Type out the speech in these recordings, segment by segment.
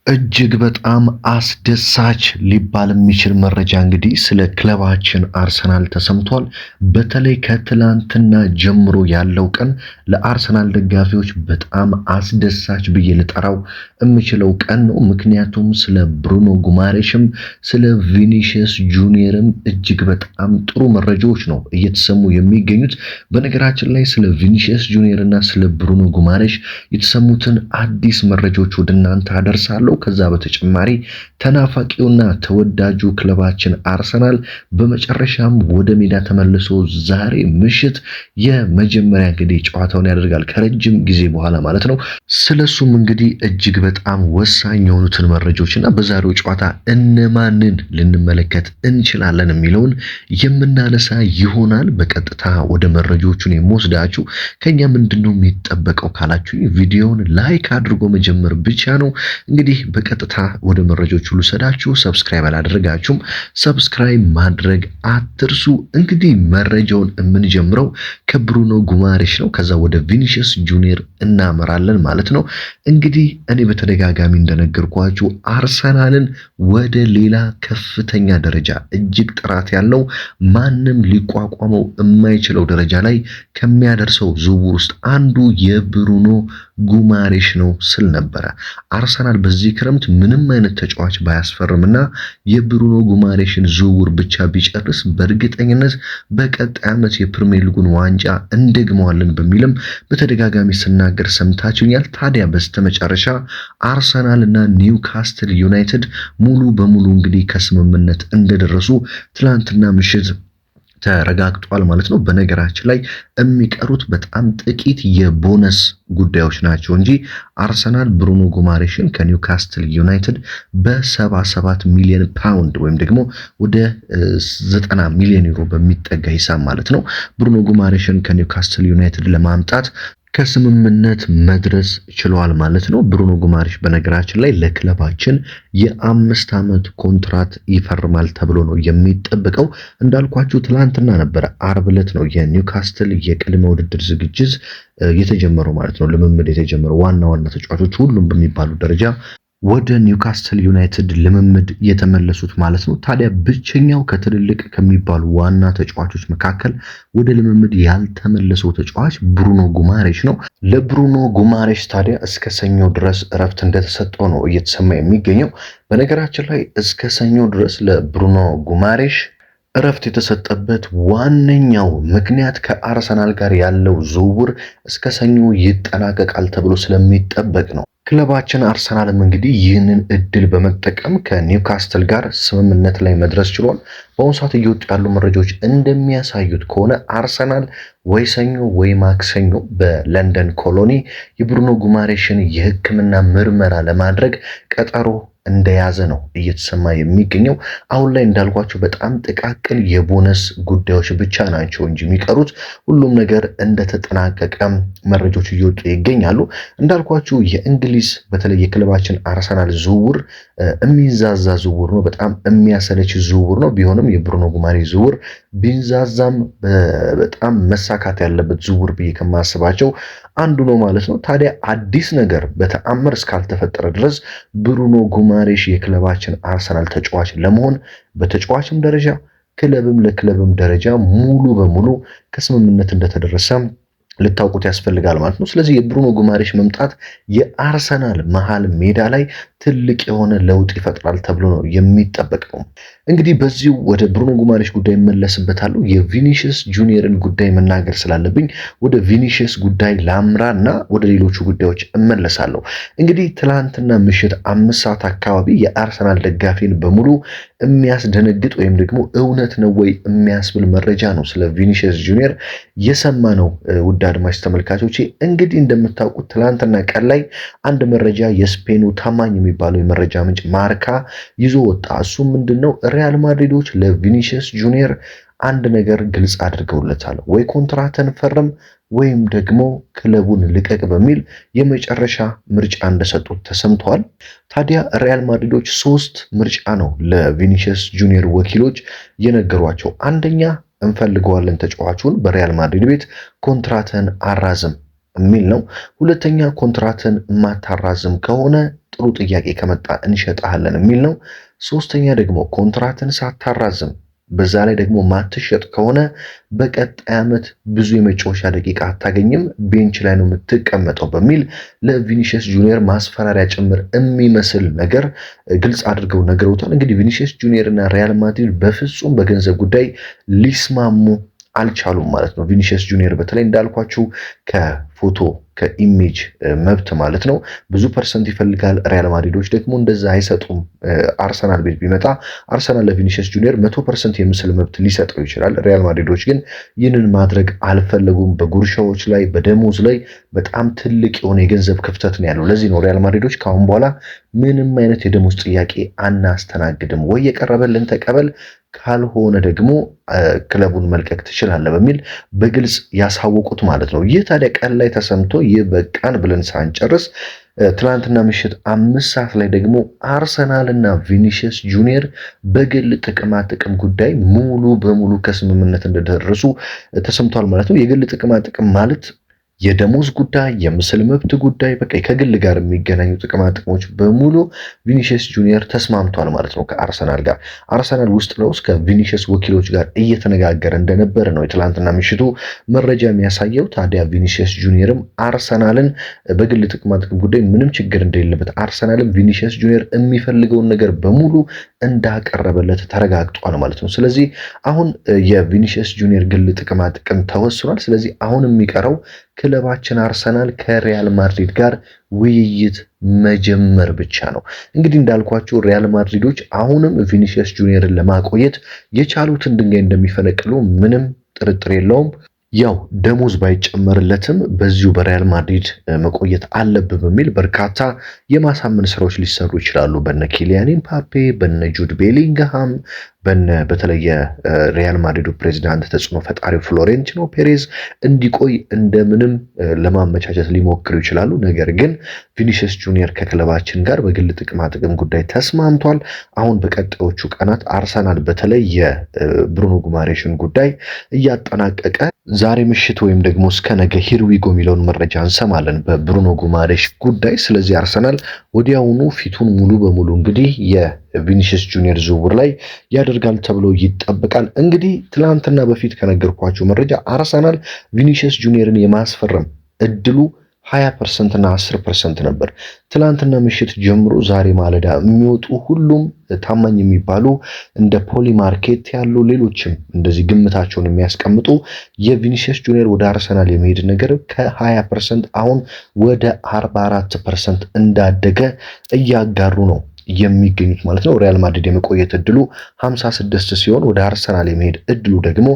እጅግ በጣም አስደሳች ሊባል የሚችል መረጃ እንግዲህ ስለ ክለባችን አርሰናል ተሰምቷል። በተለይ ከትላንትና ጀምሮ ያለው ቀን ለአርሰናል ደጋፊዎች በጣም አስደሳች ብዬ ልጠራው የምችለው ቀን ነው። ምክንያቱም ስለ ብሩኖ ጉማሬሽም ስለ ቪኒሺየስ ጁኒየርም እጅግ በጣም ጥሩ መረጃዎች ነው እየተሰሙ የሚገኙት። በነገራችን ላይ ስለ ቪኒሺየስ ጁኒየር እና ስለ ብሩኖ ጉማሬሽ የተሰሙትን አዲስ መረጃዎች ወደ እናንተ አደርሳለሁ። ከዛ በተጨማሪ ተናፋቂውና ተወዳጁ ክለባችን አርሰናል በመጨረሻም ወደ ሜዳ ተመልሶ ዛሬ ምሽት የመጀመሪያ እንግዲህ ጨዋታውን ያደርጋል ከረጅም ጊዜ በኋላ ማለት ነው። ስለሱም እንግዲህ እጅግ በጣም ወሳኝ የሆኑትን መረጃዎችና በዛሬው ጨዋታ እነማንን ልንመለከት እንችላለን የሚለውን የምናነሳ ይሆናል። በቀጥታ ወደ መረጃዎቹን የምወስዳችሁ ከኛ ምንድነው የሚጠበቀው ካላችሁ ቪዲዮውን ላይክ አድርጎ መጀመር ብቻ ነው። እንግዲህ በቀጥታ ወደ መረጃዎቹ ልሰዳችሁ። ሰብስክራይብ አላደረጋችሁም ሰብስክራይብ ማድረግ አትርሱ። እንግዲህ መረጃውን የምንጀምረው ከብሩኖ ጉማሬሽ ነው። ከዛ ወደ ቪኒሺየስ ጁኒየር እናመራለን ማለት ነው። እንግዲህ እኔ በተደጋጋሚ እንደነገርኳችሁ አርሰናልን ወደ ሌላ ከፍተኛ ደረጃ እጅግ ጥራት ያለው ማንም ሊቋቋመው የማይችለው ደረጃ ላይ ከሚያደርሰው ዝውውር ውስጥ አንዱ የብሩኖ ጉማሬሽ ነው ስል ነበረ። አርሰናል በዚህ ክረምት ምንም አይነት ተጫዋች ባያስፈርምና የብሩኖ ጉማሬሽን ዝውውር ብቻ ቢጨርስ በእርግጠኝነት በቀጣይ ዓመት የፕሪሚየር ሊጉን ዋንጫ እንደግመዋለን በሚልም በተደጋጋሚ ስናገር ሰምታችሁኛል። ታዲያ በስተመጨረሻ አርሰናል እና ኒውካስትል ዩናይትድ ሙሉ በሙሉ እንግዲህ ከስምምነት እንደደረሱ ትላንትና ምሽት ተረጋግጧል ማለት ነው። በነገራችን ላይ የሚቀሩት በጣም ጥቂት የቦነስ ጉዳዮች ናቸው እንጂ አርሰናል ብሩኖ ጉማሬሽን ከኒውካስትል ዩናይትድ በ77 ሚሊዮን ፓውንድ ወይም ደግሞ ወደ 90 ሚሊዮን ዩሮ በሚጠጋ ሂሳብ ማለት ነው ብሩኖ ጉማሬሽን ከኒውካስትል ዩናይትድ ለማምጣት ከስምምነት መድረስ ችሏል ማለት ነው። ብሩኖ ጉማሬሽ በነገራችን ላይ ለክለባችን የ5 ዓመት ኮንትራት ይፈርማል ተብሎ ነው የሚጠበቀው። እንዳልኳችሁ ትላንትና ነበረ አርብ ዕለት ነው የኒውካስትል የቅድመ ውድድር ዝግጅት የተጀመረው ማለት ነው። ልምምድ የተጀመረው ዋና ተጫዋቾች ሁሉም በሚባሉ ደረጃ ወደ ኒውካስትል ዩናይትድ ልምምድ የተመለሱት ማለት ነው። ታዲያ ብቸኛው ከትልልቅ ከሚባሉ ዋና ተጫዋቾች መካከል ወደ ልምምድ ያልተመለሰው ተጫዋች ብሩኖ ጉማሬሽ ነው። ለብሩኖ ጉማሬሽ ታዲያ እስከ ሰኞ ድረስ እረፍት እንደተሰጠው ነው እየተሰማ የሚገኘው። በነገራችን ላይ እስከ ሰኞ ድረስ ለብሩኖ ጉማሬሽ እረፍት የተሰጠበት ዋነኛው ምክንያት ከአርሰናል ጋር ያለው ዝውውር እስከ ሰኞ ይጠናቀቃል ተብሎ ስለሚጠበቅ ነው። ክለባችን አርሰናልም እንግዲህ ይህንን እድል በመጠቀም ከኒውካስትል ጋር ስምምነት ላይ መድረስ ችሏል። በአሁኑ ሰዓት እየወጡ ያሉ መረጃዎች እንደሚያሳዩት ከሆነ አርሰናል ወይ ሰኞ ወይ ማክሰኞ በለንደን ኮሎኒ የብሩኖ ጉማሬሽን የሕክምና ምርመራ ለማድረግ ቀጠሮ እንደያዘ ነው እየተሰማ የሚገኘው። አሁን ላይ እንዳልኳችሁ በጣም ጥቃቅን የቦነስ ጉዳዮች ብቻ ናቸው እንጂ የሚቀሩት ሁሉም ነገር እንደተጠናቀቀ መረጃዎች እየወጡ ይገኛሉ። እንዳልኳችሁ የእንግሊዝ በተለይ የክለባችን አርሰናል ዝውውር የሚንዛዛ ዝውውር ነው። በጣም የሚያሰለች ዝውውር ነው። ቢሆንም የብሩኖ ጉማሬሽ ዝውውር ቢንዛዛም በጣም መሳካት ያለበት ዝውውር ብዬ ከማስባቸው አንዱ ነው ማለት ነው። ታዲያ አዲስ ነገር በተአምር እስካልተፈጠረ ድረስ ብሩኖ ጉማሬሽ የክለባችን አርሰናል ተጫዋች ለመሆን በተጫዋችም ደረጃ ክለብም ለክለብም ደረጃ ሙሉ በሙሉ ከስምምነት እንደተደረሰ ልታውቁት ያስፈልጋል ማለት ነው። ስለዚህ የብሩኖ ጉማሬሽ መምጣት የአርሰናል መሃል ሜዳ ላይ ትልቅ የሆነ ለውጥ ይፈጥራል ተብሎ ነው የሚጠበቀው። እንግዲህ በዚሁ ወደ ብሩኖ ጉማሬሽ ጉዳይ እመለስበታለሁ። የቪኒሺየስ ጁኒየርን ጉዳይ መናገር ስላለብኝ ወደ ቪኒሺየስ ጉዳይ ላምራና ወደ ሌሎቹ ጉዳዮች እመለሳለሁ። እንግዲህ ትላንትና ምሽት 5 ሰዓት አካባቢ የአርሰናል ደጋፊን በሙሉ የሚያስደነግጥ ወይም ደግሞ እውነት ነው ወይ የሚያስብል መረጃ ነው ስለ ቪኒሺየስ ጁኒየር የሰማ ነው። ውድ አድማጭ ተመልካቾቼ እንግዲህ እንደምታውቁት ትላንትና ቀን ላይ አንድ መረጃ የስፔኑ ታማኝ የሚባለው የመረጃ ምንጭ ማርካ ይዞ ወጣ። እሱ ምንድነው? ሪያል ማድሪዶች ለቪኒሺየስ ጁኒየር አንድ ነገር ግልጽ አድርገውለታል። ወይ ኮንትራትን ፈርም ወይም ደግሞ ክለቡን ልቀቅ በሚል የመጨረሻ ምርጫ እንደሰጡት ተሰምቷል። ታዲያ ሪያል ማድሪዶች 3 ምርጫ ነው ለቪኒሺየስ ጁኒየር ወኪሎች የነገሯቸው። አንደኛ እንፈልገዋለን ተጫዋቹን በሪያል ማድሪድ ቤት ኮንትራትን አራዝም የሚል ነው። ሁለተኛ ኮንትራትን ማታራዝም ከሆነ ጥሩ ጥያቄ ከመጣ እንሸጣለን የሚል ነው። ሶስተኛ ደግሞ ኮንትራትን ሳታራዝም በዛ ላይ ደግሞ ማትሸጥ ከሆነ በቀጣይ ዓመት ብዙ የመጫወቻ ደቂቃ አታገኝም፣ ቤንች ላይ ነው የምትቀመጠው በሚል ለቪኒሺየስ ጁኒየር ማስፈራሪያ ጭምር የሚመስል ነገር ግልጽ አድርገው ነግረውታል። እንግዲህ ቪኒሺየስ ጁኒየር እና ሪያል ማድሪድ በፍጹም በገንዘብ ጉዳይ ሊስማሙ አልቻሉም ማለት ነው። ቪኒሺየስ ጁኒየር በተለይ እንዳልኳችሁ ከፎቶ ከኢሜጅ መብት ማለት ነው ብዙ ፐርሰንት ይፈልጋል። ሪያል ማድሪዶች ደግሞ እንደዛ አይሰጡም። አርሰናል ቤት ቢመጣ አርሰናል ለቪኒሺየስ ጁኒየር 100% የምስል መብት ሊሰጠው ይችላል። ሪያል ማድሪዶች ግን ይህንን ማድረግ አልፈለጉም። በጉርሻዎች ላይ በደሞዝ ላይ በጣም ትልቅ የሆነ የገንዘብ ክፍተት ነው ያለው። ለዚህ ነው ሪያል ማድሪዶች ከአሁን በኋላ ምንም አይነት የደሞዝ ጥያቄ አናስተናግድም፣ ወይ የቀረበልን ተቀበል ካልሆነ ደግሞ ክለቡን መልቀቅ ትችላለህ በሚል በግልጽ ያሳወቁት ማለት ነው። ይህ ታዲያ ቀን ላይ ተሰምቶ ይህ በቃን ብለን ሳንጨርስ ትናንትና ምሽት 5 ሰዓት ላይ ደግሞ አርሰናልና ቪኒሺየስ ጁኒየር በግል ጥቅማ ጥቅም ጉዳይ ሙሉ በሙሉ ከስምምነት እንደደረሱ ተሰምቷል ማለት ነው። የግል ጥቅማ ጥቅም ማለት የደሞዝ ጉዳይ፣ የምስል መብት ጉዳይ፣ በቃ ከግል ጋር የሚገናኙ ጥቅማ ጥቅሞች በሙሉ ቪኒሺየስ ጁኒየር ተስማምቷል ማለት ነው ከአርሰናል ጋር። አርሰናል ውስጥ ለውስጥ ከቪኒሺየስ ወኪሎች ጋር እየተነጋገረ እንደነበረ ነው የትላንትና ምሽቱ መረጃ የሚያሳየው። ታዲያ ቪኒሺየስ ጁኒየርም አርሰናልን በግል ጥቅማ ጥቅም ጉዳይ ምንም ችግር እንደሌለበት፣ አርሰናልም ቪኒሺየስ ጁኒየር የሚፈልገውን ነገር በሙሉ እንዳቀረበለት ተረጋግጧል ማለት ነው። ስለዚህ አሁን የቪኒሺየስ ጁኒየር ግል ጥቅማ ጥቅም ተወስኗል። ስለዚህ አሁን የሚቀረው ክለባችን አርሰናል ከሪያል ማድሪድ ጋር ውይይት መጀመር ብቻ ነው። እንግዲህ እንዳልኳችሁ ሪያል ማድሪዶች አሁንም ቪኒሺየስ ጁኒየርን ለማቆየት የቻሉትን ድንጋይ እንደሚፈነቅሉ ምንም ጥርጥር የለውም። ያው ደሞዝ ባይጨመርለትም በዚሁ በሪያል ማድሪድ መቆየት አለብን በሚል በርካታ የማሳመን ስራዎች ሊሰሩ ይችላሉ። በነ ኪሊያን ኤምባፔ፣ በነ ጁድ ቤሊንግሃም፣ በተለየ ሪያል ማድሪዱ ፕሬዚዳንት ተጽዕኖ ፈጣሪው ፍሎሬንቲኖ ፔሬዝ እንዲቆይ እንደምንም ለማመቻቸት ሊሞክሩ ይችላሉ። ነገር ግን ቪኒሺየስ ጁኒየር ከክለባችን ጋር በግል ጥቅማ ጥቅም ጉዳይ ተስማምቷል። አሁን በቀጣዮቹ ቀናት አርሰናል በተለይ የብሩኖ ጉማሬሽን ጉዳይ እያጠናቀቀ ዛሬ ምሽት ወይም ደግሞ እስከ ነገ ሂርዊጎ የሚለውን መረጃ እንሰማለን በብሩኖ ጉማሬሽ ጉዳይ። ስለዚህ አርሰናል ወዲያውኑ ፊቱን ሙሉ በሙሉ እንግዲህ የቪኒሺየስ ጁኒየር ዝውውር ላይ ያደርጋል ተብሎ ይጠበቃል። እንግዲህ ትላንትና በፊት ከነገርኳችሁ መረጃ አርሰናል ቪኒሺየስ ጁኒየርን የማስፈረም እድሉ 20% እና 10% ነበር። ትላንትና ምሽት ጀምሮ ዛሬ ማለዳ የሚወጡ ሁሉም ታማኝ የሚባሉ እንደ ፖሊ ማርኬት ያሉ ሌሎችም እንደዚህ ግምታቸውን የሚያስቀምጡ የቪኒሺየስ ጁኒየር ወደ አርሰናል የመሄድ ነገር ከ20% አሁን ወደ 44% እንዳደገ እያጋሩ ነው የሚገኙት ማለት ነው። ሪያል ማድሪድ የመቆየት እድሉ 56 ሲሆን ወደ አርሰናል የመሄድ እድሉ ደግሞ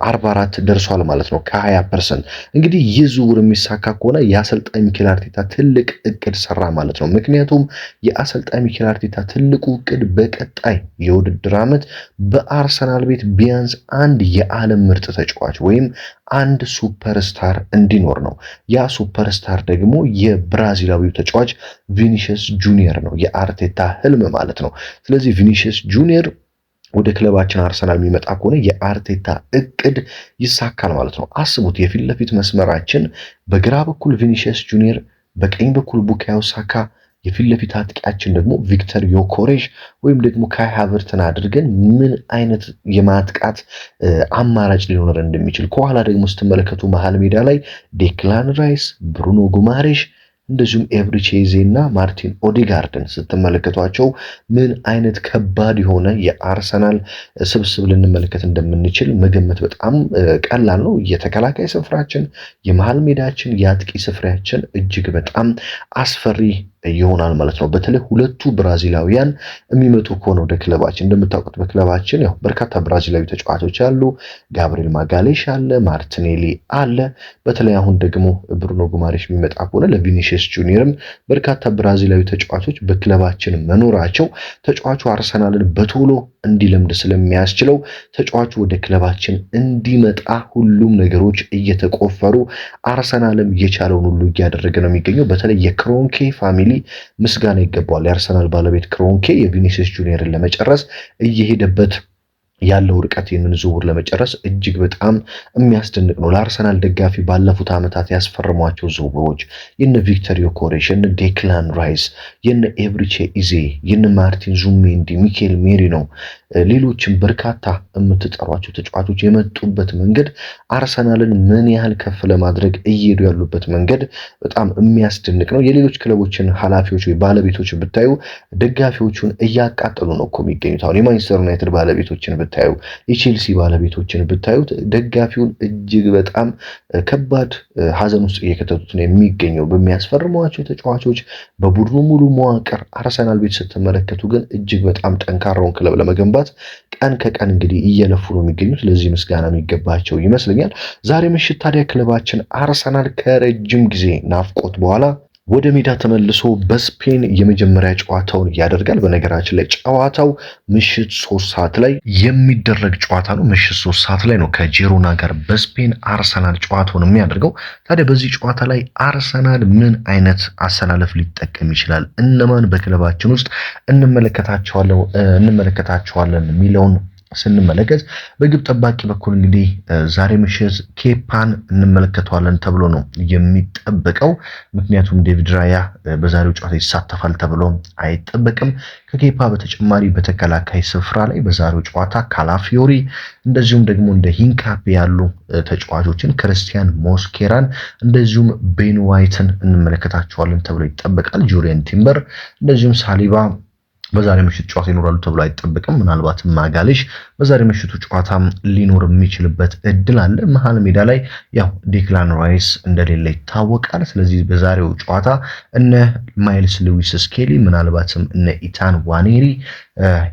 44 ደርሷል ማለት ነው ከ20%። እንግዲህ ይህ ዝውውር የሚሳካ ከሆነ የአሰልጣኝ ሚኬል አርቴታ ትልቅ እቅድ ሰራ ማለት ነው። ምክንያቱም የአሰልጣኝ ሚኬል አርቴታ ትልቁ እቅድ በቀጣይ የውድድር ዓመት በአርሰናል ቤት ቢያንስ አንድ የዓለም ምርጥ ተጫዋች ወይም አንድ ሱፐርስታር እንዲኖር ነው። ያ ሱፐርስታር ደግሞ የብራዚላዊው ተጫዋች ቪኒሺየስ ጁኒየር ነው፣ የአርቴታ ህልም ማለት ነው። ስለዚህ ቪኒሺየስ ጁኒየር ወደ ክለባችን አርሰናል የሚመጣ ከሆነ የአርቴታ እቅድ ይሳካል ማለት ነው። አስቡት፣ የፊት ለፊት መስመራችን በግራ በኩል ቪኒሺየስ ጁኒየር፣ በቀኝ በኩል ቡካዮ ሳካ፣ የፊት ለፊት አጥቂያችን ደግሞ ቪክተር ዮኬሬሽ ወይም ደግሞ ካይ ሃቨርትን አድርገን ምን አይነት የማጥቃት አማራጭ ሊኖር እንደሚችል ከኋላ ደግሞ ስትመለከቱ መሃል ሜዳ ላይ ዴክላን ራይስ፣ ብሩኖ ጉማሬሽ እንደዚሁም ኤቭሪቼዜ እና ማርቲን ኦዲጋርድን ስትመለከቷቸው ምን አይነት ከባድ የሆነ የአርሰናል ስብስብ ልንመለከት እንደምንችል መገመት በጣም ቀላል ነው። የተከላካይ ስፍራችን፣ የመሃል ሜዳችን፣ የአጥቂ ስፍራችን እጅግ በጣም አስፈሪ ይሆናል ማለት ነው። በተለይ ሁለቱ ብራዚላውያን የሚመጡ ከሆነ ወደ ክለባችን፣ እንደምታውቁት በክለባችን ያው በርካታ ብራዚላዊ ተጫዋቾች አሉ። ጋብሪኤል ማጋሌሽ አለ፣ ማርቲኔሊ አለ። በተለይ አሁን ደግሞ ብሩኖ ጉማሬሽ የሚመጣ ከሆነ ለቪኒሺየስ ጁኒየርም በርካታ ብራዚላዊ ተጫዋቾች በክለባችን መኖራቸው ተጫዋቹ አርሰናልን በቶሎ እንዲለምድ ስለሚያስችለው ተጫዋቹ ወደ ክለባችን እንዲመጣ ሁሉም ነገሮች እየተቆፈሩ አርሰናልም የቻለውን ሁሉ እያደረገ ነው የሚገኘው። በተለይ የክሮንኬ ፋሚሊ ምስጋና ይገባዋል። የአርሰናል ባለቤት ክሮንኬ የቪኒሺየስ ጁኒየርን ለመጨረስ እየሄደበት ያለው ርቀት ይህንን ዝውውር ለመጨረስ እጅግ በጣም የሚያስደንቅ ነው። ለአርሰናል ደጋፊ ባለፉት ዓመታት ያስፈረሟቸው ዝውውሮች የነ ቪክተር ዮኬሬሽ፣ የነ ዴክላን ራይስ፣ የነ ኤብሪቼ ኢዜ፣ የነ ማርቲን ዙሜንዲ፣ ሚኬል ሜሪኖ፣ ሌሎችም በርካታ የምትጠሯቸው ተጫዋቾች የመጡበት መንገድ አርሰናልን ምን ያህል ከፍ ለማድረግ እየሄዱ ያሉበት መንገድ በጣም የሚያስደንቅ ነው። የሌሎች ክለቦችን ኃላፊዎች ወይ ባለቤቶች ብታዩ ደጋፊዎቹን እያቃጠሉ ነው እኮ የሚገኙት። አሁን የማንቸስተር ዩናይትድ ባለቤቶችን ብታዩ፣ የቼልሲ ባለቤቶችን ብታዩት ደጋፊውን እጅግ በጣም ከባድ ሀዘን ውስጥ እየከተቱት ነው የሚገኘው በሚያስፈርሟቸው ተጫዋቾች፣ በቡድኑ ሙሉ መዋቅር። አርሰናል ቤት ስትመለከቱ ግን እጅግ በጣም ጠንካራውን ክለብ ለመገንባት ቀን ከቀን እንግዲህ እየለፉ ነው የሚገኙት። ለዚህ ምስጋና የሚገባቸው ይመስለኛል። ዛሬ ምሽት ታዲያ ክለባችን አርሰናል ከረጅም ጊዜ ናፍቆት በኋላ ወደ ሜዳ ተመልሶ በስፔን የመጀመሪያ ጨዋታውን ያደርጋል። በነገራችን ላይ ጨዋታው ምሽት 3 ሰዓት ላይ የሚደረግ ጨዋታ ነው። ምሽት 3 ሰዓት ላይ ነው ከጂሮና ጋር በስፔን አርሰናል ጨዋታውን የሚያደርገው። ታዲያ በዚህ ጨዋታ ላይ አርሰናል ምን አይነት አሰላለፍ ሊጠቀም ይችላል፣ እነማን በክለባችን ውስጥ እንመለከታቸዋለን የሚለውን ስንመለከት በግብ ጠባቂ በኩል እንግዲህ ዛሬ ምሽት ኬፓን እንመለከተዋለን ተብሎ ነው የሚጠበቀው። ምክንያቱም ዴቪድ ራያ በዛሬው ጨዋታ ይሳተፋል ተብሎ አይጠበቅም። ከኬፓ በተጨማሪ በተከላካይ ስፍራ ላይ በዛሬው ጨዋታ ካላፊዮሪ እንደዚሁም ደግሞ እንደ ሂንካፔ ያሉ ተጫዋቾችን ክርስቲያን ሞስኬራን እንደዚሁም ቤን ዋይትን እንመለከታቸዋለን ተብሎ ይጠበቃል። ጁሪየን ቲምበር እንደዚሁም ሳሊባ በዛሬ ምሽት ጨዋታ ይኖራሉ ተብሎ አይጠበቅም። ምናልባትም ማጋሌሽ በዛሬ ምሽቱ ጨዋታም ሊኖር የሚችልበት እድል አለ። መሃል ሜዳ ላይ ያው ዴክላን ራይስ እንደሌለ ይታወቃል። ስለዚህ በዛሬው ጨዋታ እነ ማይልስ ሉዊስ ስኬሊ ምናልባትም እነ ኢታን ዋኔሪ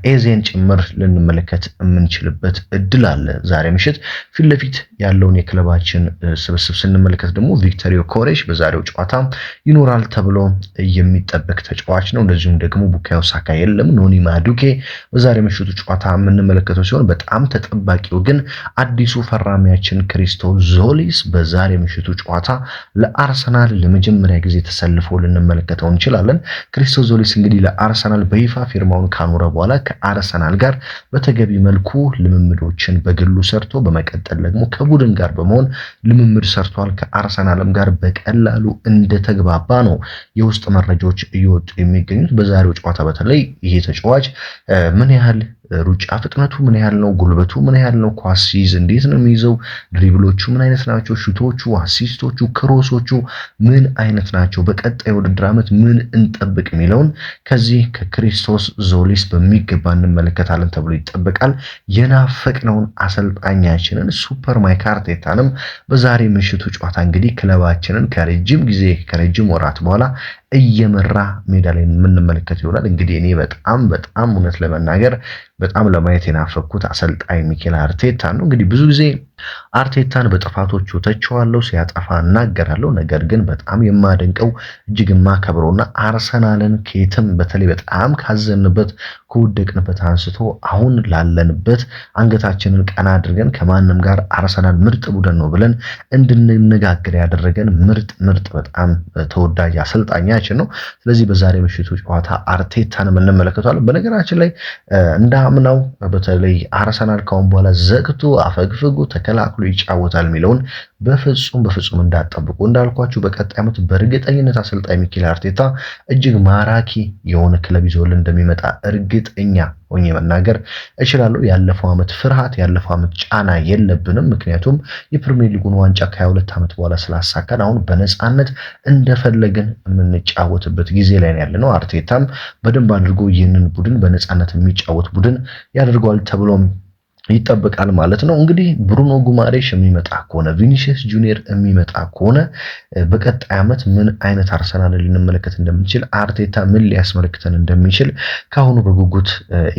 ኤዜን ጭምር ልንመለከት የምንችልበት እድል አለ። ዛሬ ምሽት ፊት ለፊት ያለውን የክለባችን ስብስብ ስንመለከት ደግሞ ቪክተር ዮኬሬሽ በዛሬው ጨዋታ ይኖራል ተብሎ የሚጠበቅ ተጫዋች ነው። እንደዚሁም ደግሞ ቡካዮ ሳካ የለም። ኖኒ ማዱኬ በዛሬ ምሽቱ ጨዋታ የምንመለከተው ሲሆን በጣም ተጠባቂው ግን አዲሱ ፈራሚያችን ክሪስቶ ዞሊስ በዛሬ ምሽቱ ጨዋታ ለአርሰናል ለመጀመሪያ ጊዜ ተሰልፎ ልንመለከተው እንችላለን። ክሪስቶ ዞሊስ እንግዲህ ለአርሰናል በይፋ ፊርማውን ካኖረ በኋላ ከአርሰናል ጋር በተገቢ መልኩ ልምምዶችን በግሉ ሰርቶ በመቀጠል ደግሞ ከቡድን ጋር በመሆን ልምምድ ሰርቷል። ከአርሰናልም ጋር በቀላሉ እንደተግባባ ነው የውስጥ መረጃዎች እየወጡ የሚገኙት። በዛሬው ጨዋታ በተለይ ይሄ ተጫዋች ምን ያህል ሩጫ ፍጥነቱ ምን ያህል ነው፣ ጉልበቱ ምን ያህል ነው፣ ኳስ ሲይዝ እንዴት ነው የሚይዘው፣ ድሪብሎቹ ምን አይነት ናቸው፣ ሹቶቹ፣ አሲስቶቹ፣ ክሮሶቹ ምን አይነት ናቸው፣ በቀጣይ ውድድር ዓመት ምን እንጠብቅ የሚለውን ከዚህ ከክሪስቶስ ዞሊስ በሚገባ እንመለከታለን ተብሎ ይጠበቃል። የናፈቅነውን አሰልጣኛችንን ሱፐር ማይክ አርቴታንም በዛሬ ምሽቱ ጨዋታ እንግዲህ ክለባችንን ከረጅም ወራት በኋላ እየመራ ሜዳ ላይ የምንመለከት ይሆናል። እንግዲህ እኔ በጣም እውነት ለመናገር በጣም ለማየት የናፈኩት አሰልጣኝ ሚኬል አርቴታ ነው። እንግዲህ ብዙ ጊዜ አርቴታን በጥፋቶቹ ተቸዋለሁ፣ ሲያጠፋ እናገራለሁ። ነገር ግን በጣም የማደንቀው እጅግ የማከብረውና አርሰናልን ከየትም በተለይ በጣም ካዘንበት ከወደቅንበት አንስቶ አሁን ላለንበት አንገታችንን ቀና አድርገን ከማንም ጋር አርሰናል ምርጥ ቡድን ነው ብለን እንድንነጋገር ያደረገን ምርጥ በጣም ተወዳጅ አሰልጣኛችን ነው። ስለዚህ በዛሬ ምሽቱ ጨዋታ አርቴታን እንመለከታለን። በነገራችን ላይ እንዳምናው በተለይ አርሰናል ካሁን በኋላ ዘግቶ አፈግፍጎ ተከላክሎ ይጫወታል የሚለውን በፍጹም እንዳጠብቁ። እንዳልኳችሁ በቀጣይ ዓመት በእርግጠኝነት አሰልጣኝ ሚኬል አርቴታ እጅግ ማራኪ የሆነ ክለብ ይዞልን እንደሚመጣ እርግጠኛ ሆኜ መናገር እችላለሁ። ያለፈው ዓመት ፍርሃት፣ ያለፈው ዓመት ጫና የለብንም። ምክንያቱም የፕሪሚየር ሊጉን ዋንጫ ከ22 ዓመት በኋላ ስላሳካን አሁን በነፃነት እንደፈለግን የምንጫወትበት ጊዜ ላይ ያለነው። አርቴታም በደንብ አድርጎ ይህንን ቡድን በነፃነት የሚጫወት ቡድን ያደርገዋል ተብሎም ይጠበቃል ማለት ነው። እንግዲህ ብሩኖ ጉማሬሽ የሚመጣ ከሆነ ቪኒሲየስ ጁኒየር የሚመጣ ከሆነ በቀጣይ ዓመት ምን አይነት አርሰናል ልንመለከት እንደምንችል አርቴታ ምን ሊያስመለክተን እንደሚችል ካሁኑ በጉጉት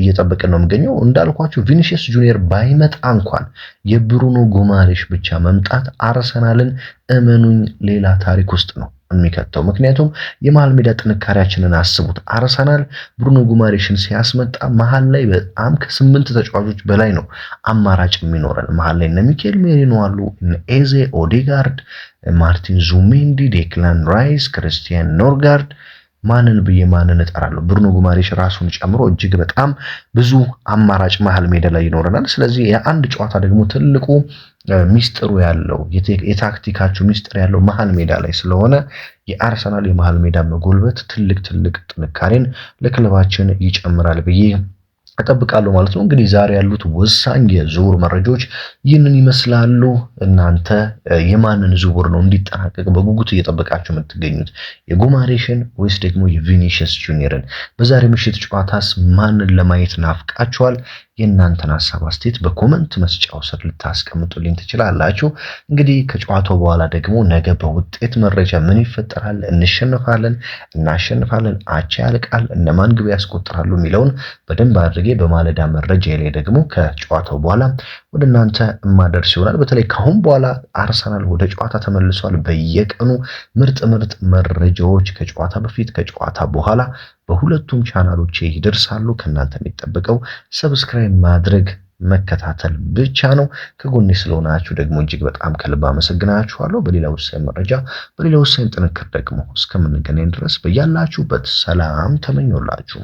እየጠበቅን ነው የምገኘው። እንዳልኳችሁ ቪኒሲየስ ጁኒየር ባይመጣ እንኳን የብሩኖ ጉማሬሽ ብቻ መምጣት አርሰናልን እመኑኝ ሌላ ታሪክ ውስጥ ነው የሚከተው። ምክንያቱም የመሃል ሜዳ ጥንካሬያችንን አስቡት። አርሰናል ብሩኖ ጉማሬሽን ሲያስመጣ መሃል ላይ በጣም ከ8 ተጫዋቾች በላይ ነው አማራጭ የሚኖረን። መሃል ላይ እነ ሚኬል ሜሪኖ አሉ፣ እነ ኤዜ፣ ኦዴጋርድ፣ ማርቲን ዙሜንዲ፣ ዴክላን ራይስ፣ ክርስቲያን ኖርጋርድ ማንን ብዬ ማንን እጠራለሁ? ብሩኖ ጉማሬሽ ራሱን ጨምሮ እጅግ በጣም ብዙ አማራጭ መሃል ሜዳ ላይ ይኖረናል። ስለዚህ የአንድ ጨዋታ ደግሞ ትልቁ ሚስጥሩ ያለው የታክቲካቸው ሚስጥር ያለው መሃል ሜዳ ላይ ስለሆነ የአርሰናል የመሃል ሜዳ መጎልበት ትልቅ ጥንካሬን ለክለባችን ይጨምራል ብዬ እጠብቃለሁ ማለት ነው። እንግዲህ ዛሬ ያሉት ወሳኝ የዝውውር መረጃዎች ይህንን ይመስላሉ። እናንተ የማንን ዝውውር ነው እንዲጠናቀቅ በጉጉት እየጠበቃችሁ የምትገኙት? የጉማሬሽን ወይስ ደግሞ የቪኒሺየስ ጁኒየርን? በዛሬ ምሽት ጨዋታስ ማንን ለማየት ናፍቃችኋል? የእናንተን ሀሳብ አስተያየት በኮመንት መስጫው ስር ልታስቀምጡልኝ ትችላላችሁ። እንግዲህ ከጨዋታው በኋላ ደግሞ ነገ በውጤት መረጃ ምን ይፈጠራል? እንሸነፋለን፣ እናሸንፋለን፣ አቻ ያልቃል፣ እነማን ግብ ያስቆጥራሉ የሚለውን በደንብ አድርጌ በማለዳ መረጃ ላይ ደግሞ ከጨዋታው በኋላ ወደ እናንተ ማደርስ ይሆናል። በተለይ ካሁን በኋላ አርሰናል ወደ ጨዋታ ተመልሷል። በየቀኑ ምርጥ መረጃዎች ከጨዋታ በፊት ከጨዋታ በኋላ በሁለቱም ቻናሎች ይደርሳሉ። ከእናንተ የሚጠበቀው ሰብስክራይብ ማድረግ መከታተል ብቻ ነው። ከጎኔ ስለሆናችሁ ደግሞ እጅግ በጣም ከልብ አመሰግናችኋለሁ። በሌላ ወሳኝ መረጃ በሌላ ወሳኝ ጥንክር ደግሞ እስከምንገናኝ ድረስ በያላችሁበት ሰላም ተመኞላችሁ።